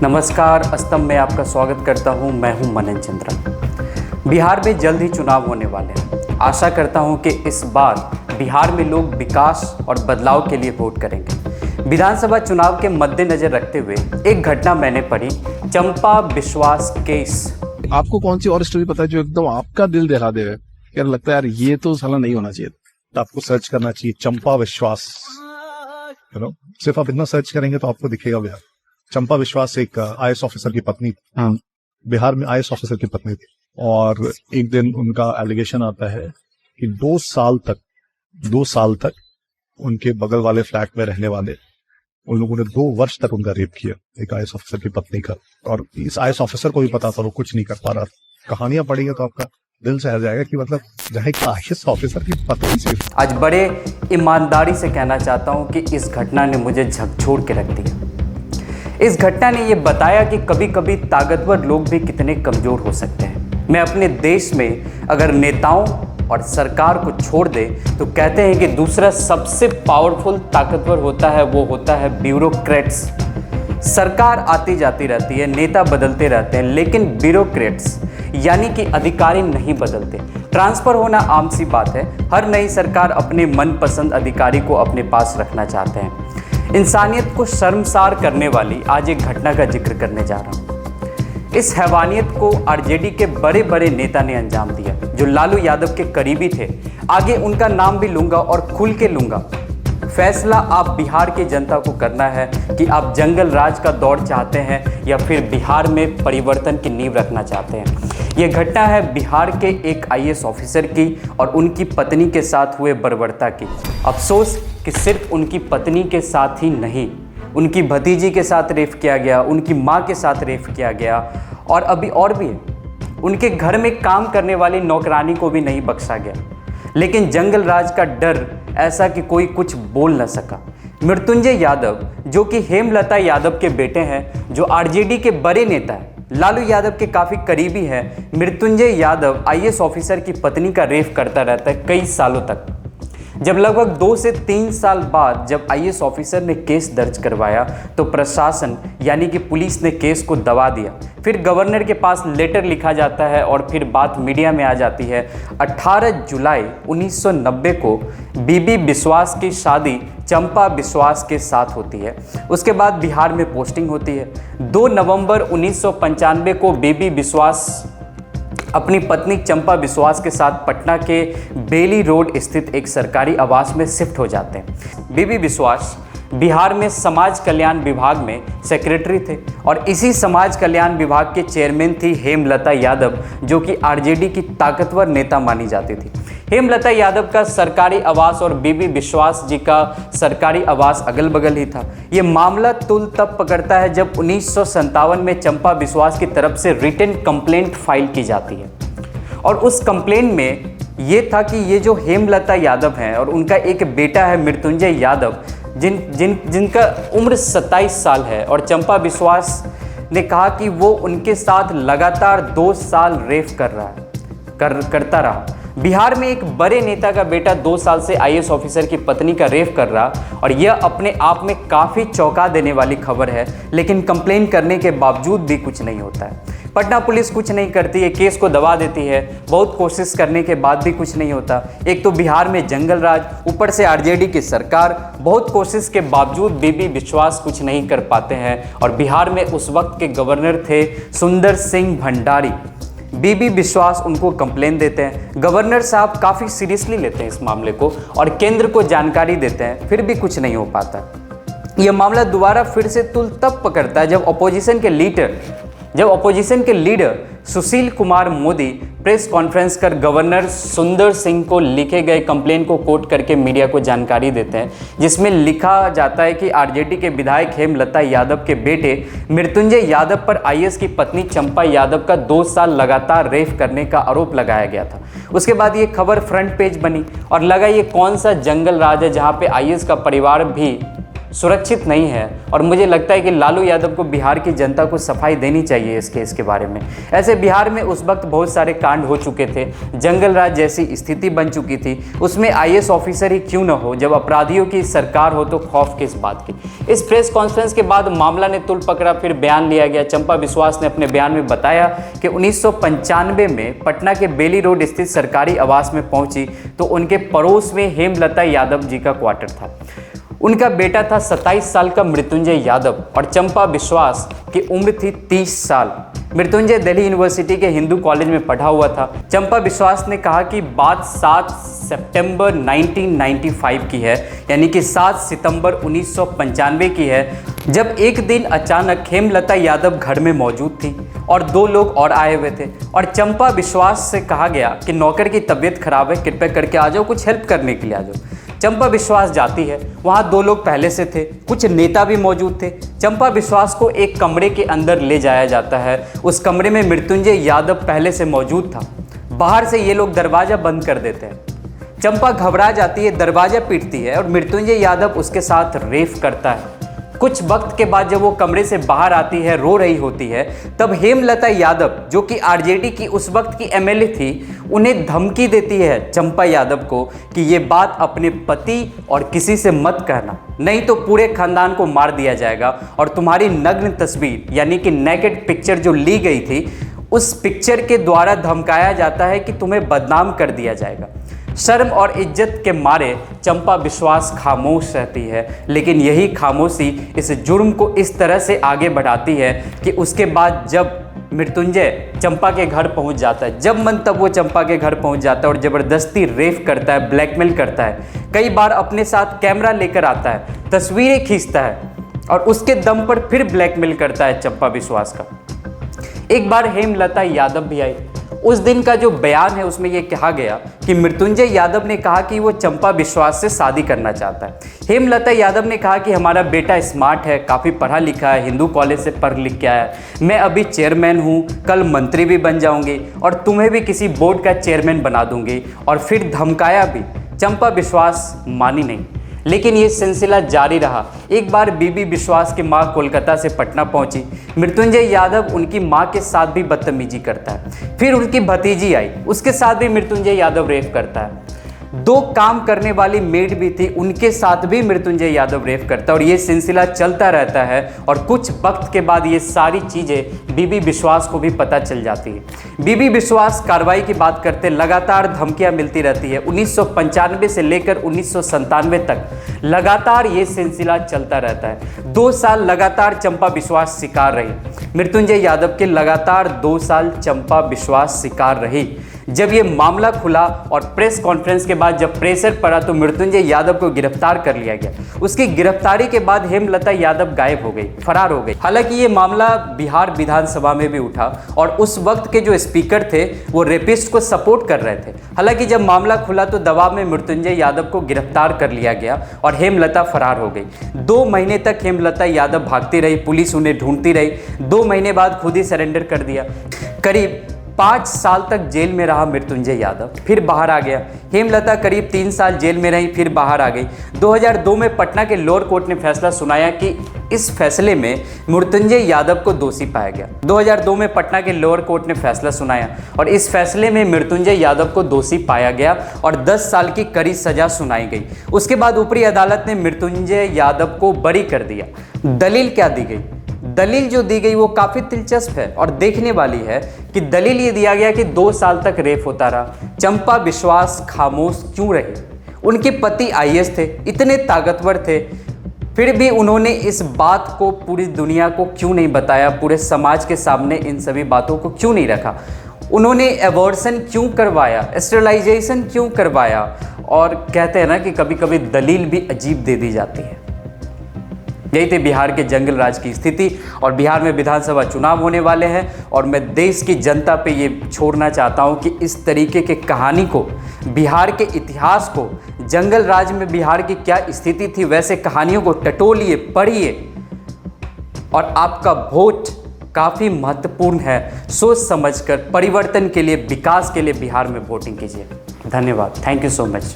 नमस्कार, अस्तम में आपका स्वागत करता हूं। मैं हूं मनन चंद्रा। बिहार में जल्द ही चुनाव होने वाले हैं। आशा करता हूं कि इस बार बिहार में लोग विकास और बदलाव के लिए वोट करेंगे। विधानसभा चुनाव के मद्देनजर रखते हुए एक घटना मैंने पढ़ी, चंपा विश्वास केस। आपको कौन सी और स्टोरी पता है जो एकदम आपका दिल दहला दे? यार लगता है यार ये तो साला नहीं होना चाहिए, तो आपको सर्च करना चाहिए चंपा विश्वास। सिर्फ आप इतना सर्च करेंगे तो आपको दिखेगा बिहार। चंपा विश्वास एक आईएएस ऑफिसर की पत्नी थी। बिहार में आईएएस ऑफिसर की पत्नी थी और एक दिन उनका एलिगेशन आता है कि 2 साल तक उनके बगल वाले फ्लैट में रहने वाले उन लोगों ने 2 वर्ष तक उनका रेप किया, एक आईएएस ऑफिसर की पत्नी का। और इस आईएएस ऑफिसर को भी पता था, वो कुछ नहीं कर पा रहा था। कहानियां पढ़ेंगे तो आपका दिल सहर जाएगा कि मतलब जहाँ एक आईएएस ऑफिसर की पत्नी से। आज बड़े ईमानदारी से कहना चाहता हूं कि इस घटना ने मुझे झकझोर के रख दिया। इस घटना ने यह बताया कि कभी कभी ताकतवर लोग भी कितने कमजोर हो सकते हैं। मैं अपने देश में अगर नेताओं और सरकार को छोड़ दे तो कहते हैं कि दूसरा सबसे पावरफुल ताकतवर होता है, वो होता है ब्यूरोक्रेट्स। सरकार आती जाती रहती है, नेता बदलते रहते हैं, लेकिन ब्यूरोक्रेट्स यानी कि अधिकारी नहीं बदलते। ट्रांसफर होना आम सी बात है। हर नई सरकार अपने मनपसंद अधिकारी को अपने पास रखना चाहते हैं। इंसानियत को शर्मसार करने वाली आज एक घटना का जिक्र करने जा रहा हूं। इस हैवानियत को आरजेडी के बड़े बड़े नेता ने अंजाम दिया, जो लालू यादव के करीबी थे। आगे उनका नाम भी लूंगा और खुल के लूंगा। फैसला आप बिहार की जनता को करना है कि आप जंगल राज का दौर चाहते हैं या फिर बिहार में परिवर्तन की नींव रखना चाहते हैं। यह घटना है बिहार के एक आईएएस ऑफिसर की और उनकी पत्नी के साथ हुए बर्बरता की। अफसोस कि सिर्फ उनकी पत्नी के साथ ही नहीं, उनकी भतीजी के साथ रेप किया गया, उनकी मां के साथ रेप किया गया और अभी और भी है। उनके घर में काम करने वाली नौकरानी को भी नहीं बख्शा गया। लेकिन जंगल राज का डर ऐसा कि कोई कुछ बोल न सका। मृत्युंजय यादव, जो कि हेमलता यादव के बेटे हैं, जो आरजेडी के बड़े नेता हैं, लालू यादव के काफ़ी करीबी है, मृत्युंजय यादव आईएएस ऑफिसर की पत्नी का रेप करता रहता है कई सालों तक। जब लगभग 2 से 3 साल बाद जब आईएएस ऑफिसर ने केस दर्ज करवाया तो प्रशासन यानी कि पुलिस ने केस को दबा दिया। फिर गवर्नर के पास लेटर लिखा जाता है और फिर बात मीडिया में आ जाती है। 18 जुलाई 1990 को बीबी विश्वास की शादी चंपा विश्वास के साथ होती है। उसके बाद बिहार में पोस्टिंग होती है। 2 नवंबर 1995 को बीबी विश्वास अपनी पत्नी चंपा विश्वास के साथ पटना के बेली रोड स्थित एक सरकारी आवास में शिफ्ट हो जाते हैं। बीबी विश्वास बिहार में समाज कल्याण विभाग में सेक्रेटरी थे और इसी समाज कल्याण विभाग के चेयरमैन थी हेमलता यादव, जो कि आरजेडी की ताकतवर नेता मानी जाती थी। हेमलता यादव का सरकारी आवास और बीबी विश्वास जी का सरकारी आवास अगल बगल ही था। ये मामला तुल तब पकड़ता है जब 1957 में चंपा विश्वास की तरफ से रिटन कंप्लेंट फाइल की जाती है और उस कंप्लेंट में ये था कि ये जो हेमलता यादव हैं और उनका एक बेटा है मृत्युंजय यादव, जिनका उम्र 27 साल है, और चंपा विश्वास ने कहा कि वो उनके साथ लगातार 2 साल रेप करता रहा। बिहार में एक बड़े नेता का बेटा 2 साल से आईएएस ऑफिसर की पत्नी का रेप कर रहा, और यह अपने आप में काफ़ी चौंका देने वाली खबर है। लेकिन कंप्लेन करने के बावजूद भी कुछ नहीं होता है। पटना पुलिस कुछ नहीं करती है, केस को दबा देती है। बहुत कोशिश करने के बाद भी कुछ नहीं होता। एक तो बिहार में जंगल राज, ऊपर से आरजेडी की सरकार, बहुत कोशिश के बावजूद बीबी विश्वास कुछ नहीं कर पाते हैं। और बिहार में उस वक्त के गवर्नर थे सुंदर सिंह भंडारी। बीबी विश्वास उनको कंप्लेन देते हैं। गवर्नर साहब काफ़ी सीरियसली लेते हैं इस मामले को और केंद्र को जानकारी देते हैं, फिर भी कुछ नहीं हो पाता। यह मामला दोबारा फिर से तुल तब पकड़ता है जब अपोजिशन के leader Sushil Kumar Modi press conference कर गवर्नर सुंदर सिंह को लिखे गए कंप्लेन को कोट करके मीडिया को जानकारी देते हैं, जिसमें लिखा जाता है कि आरजेडी के विधायक हेमलता यादव के बेटे मृत्युंजय यादव पर आईएएस की पत्नी चंपा यादव का 2 साल लगातार रेप करने का आरोप लगाया गया था। उसके बाद ये खबर फ्रंट पेज बनी और लगा ये कौन सा जंगल राज है जहाँ पे आईएएस का परिवार भी सुरक्षित नहीं है और मुझे लगता है कि लालू यादव को बिहार की जनता को सफाई देनी चाहिए इस केस के बारे में। ऐसे बिहार में उस वक्त बहुत सारे कांड हो चुके थे, जंगल राज जैसी स्थिति बन चुकी थी, उसमें आईएएस ऑफिसर ही क्यों न हो, जब अपराधियों की सरकार हो तो खौफ किस बात की। इस प्रेस कॉन्फ्रेंस के बाद मामला ने तुल पकड़ा, फिर बयान लिया गया। चंपा बिस्वास ने अपने बयान में बताया कि 1995 में पटना के बेली रोड स्थित सरकारी आवास में पहुंची तो उनके पड़ोस में हेमलता यादव जी का क्वार्टर था। उनका बेटा था 27 साल का मृत्युंजय यादव और चंपा बिस्वास की उम्र थी 30 साल। मृत्युंजय दिल्ली यूनिवर्सिटी के हिंदू कॉलेज में पढ़ा हुआ था। चंपा बिस्वास ने कहा कि बात 7 सितंबर 1995 की है, यानी कि 7 सितंबर 1995 की है, जब एक दिन अचानक हेमलता यादव घर में मौजूद थी और 2 लोग और आए हुए थे और चंपा बिस्वास से कहा गया कि नौकर की तबीयत खराब है, कृपया करके आ जाओ, कुछ हेल्प करने के लिए आ जाओ। चंपा बिस्वास जाती है, वहाँ 2 लोग पहले से थे, कुछ नेता भी मौजूद थे। चंपा बिस्वास को एक कमरे के अंदर ले जाया जाता है। उस कमरे में मृत्युंजय यादव पहले से मौजूद था। बाहर से ये लोग दरवाज़ा बंद कर देते हैं। चंपा घबरा जाती है, दरवाज़ा पीटती है और मृत्युंजय यादव उसके साथ रेप करता है। कुछ वक्त के बाद जब वो कमरे से बाहर आती है, रो रही होती है, तब हेमलता यादव जो कि आरजेडी की उस वक्त की एमएलए थी, उन्हें धमकी देती है चंपा यादव को कि ये बात अपने पति और किसी से मत कहना, नहीं तो पूरे खानदान को मार दिया जाएगा और तुम्हारी नग्न तस्वीर यानी कि नेकेड पिक्चर जो ली गई थी, उस पिक्चर के द्वारा धमकाया जाता है कि तुम्हें बदनाम कर दिया जाएगा। शर्म और इज्जत के मारे चंपा बिस्वास खामोश रहती है, लेकिन यही खामोशी इस जुर्म को इस तरह से आगे बढ़ाती है कि उसके बाद जब मृत्युंजय चंपा के घर पहुंच जाता है, जब मन तब वो चंपा के घर पहुंच जाता है और ज़बरदस्ती रेप करता है, ब्लैकमेल करता है, कई बार अपने साथ कैमरा लेकर आता है, तस्वीरें खींचता है और उसके दम पर फिर ब्लैकमेल करता है चंपा बिस्वास का। एक बार हेमलता यादव भी आई। उस दिन का जो बयान है उसमें यह कहा गया कि मृत्युंजय यादव ने कहा कि वो चंपा बिस्वास से शादी करना चाहता है। हेमलता यादव ने कहा कि हमारा बेटा स्मार्ट है, काफ़ी पढ़ा लिखा है, हिंदू कॉलेज से पढ़ लिख के आया है, मैं अभी चेयरमैन हूँ, कल मंत्री भी बन जाऊँगी और तुम्हें भी किसी बोर्ड का चेयरमैन बना दूँगी, और फिर धमकाया भी। चंपा बिस्वास मानी नहीं, लेकिन ये सिलसिला जारी रहा। एक बार बीबी बिस्वास की मां कोलकाता से पटना पहुंची। मृत्युंजय यादव उनकी मां के साथ भी बदतमीजी करता है। फिर उनकी भतीजी आई, उसके साथ भी मृत्युंजय यादव रेप करता है। 2 काम करने वाली मेड भी थी, उनके साथ भी मृत्युंजय यादव रेप करता है और ये सिलसिला चलता रहता है। और कुछ वक्त के बाद ये सारी चीज़ें बीबी बिस्वास को भी पता चल जाती है। बीबी बिस्वास कार्रवाई की बात करते लगातार धमकियां मिलती रहती है। 1995 से लेकर 1997 तक लगातार ये सिलसिला चलता रहता है। 2 साल लगातार चंपा बिस्वास शिकार रही। मृत्युंजय यादव के लगातार 2 साल चंपा बिस्वास शिकार रही। जब ये मामला खुला और प्रेस कॉन्फ्रेंस के बाद जब प्रेशर पड़ा तो मृत्युंजय यादव को गिरफ्तार कर लिया गया। उसकी गिरफ्तारी के बाद हेमलता यादव गायब हो गई, फरार हो गई। हालांकि ये मामला बिहार विधानसभा में भी उठा और उस वक्त के जो स्पीकर थे वो रेपिस्ट को सपोर्ट कर रहे थे। हालांकि जब मामला खुला तो दबाव में मृत्युंजय यादव को गिरफ्तार कर लिया गया और हेमलता फरार हो गई। 2 महीने तक हेमलता यादव भागती रही, पुलिस उन्हें ढूंढती रही। 2 महीने बाद खुद ही सरेंडर कर दिया। करीब 5 साल तक जेल में रहा मृत्युंजय यादव, फिर बाहर आ गया। हेमलता करीब 3 साल जेल में रही, फिर बाहर आ गई। 2002 में पटना के लोअर कोर्ट ने फैसला सुनाया कि इस फैसले में मृत्युंजय यादव को दोषी पाया गया। 2002 में पटना के लोअर कोर्ट ने फैसला सुनाया और इस फैसले में मृत्युंजय यादव को दोषी पाया गया और 10 साल की कड़ी सजा सुनाई गई। उसके बाद ऊपरी अदालत ने मृत्युंजय यादव को बरी कर दिया। दलील क्या दी गई? दलील जो दी गई वो काफ़ी दिलचस्प है और देखने वाली है कि दलील ये दिया गया कि 2 साल तक रेप होता रहा। चंपा बिस्वास खामोश क्यों रही? उनके पति आईएएस थे, इतने ताकतवर थे, फिर भी उन्होंने इस बात को पूरी दुनिया को क्यों नहीं बताया, पूरे समाज के सामने इन सभी बातों को क्यों नहीं रखा? उन्होंने एबॉर्शन क्यों करवाया, स्टेरिलाइजेशन क्यों करवाया? और कहते हैं ना कि कभी कभी दलील भी अजीब दे दी जाती है। यही थी बिहार के जंगल राज की स्थिति और बिहार में विधानसभा चुनाव होने वाले हैं और मैं देश की जनता पे ये छोड़ना चाहता हूँ कि इस तरीके के कहानी को, बिहार के इतिहास को, जंगल राज में बिहार की क्या स्थिति थी, वैसे कहानियों को टटोलिए, पढ़िए और आपका वोट काफ़ी महत्वपूर्ण है। सोच समझकर परिवर्तन के लिए, विकास के लिए बिहार में वोटिंग कीजिए। धन्यवाद। Thank you so much.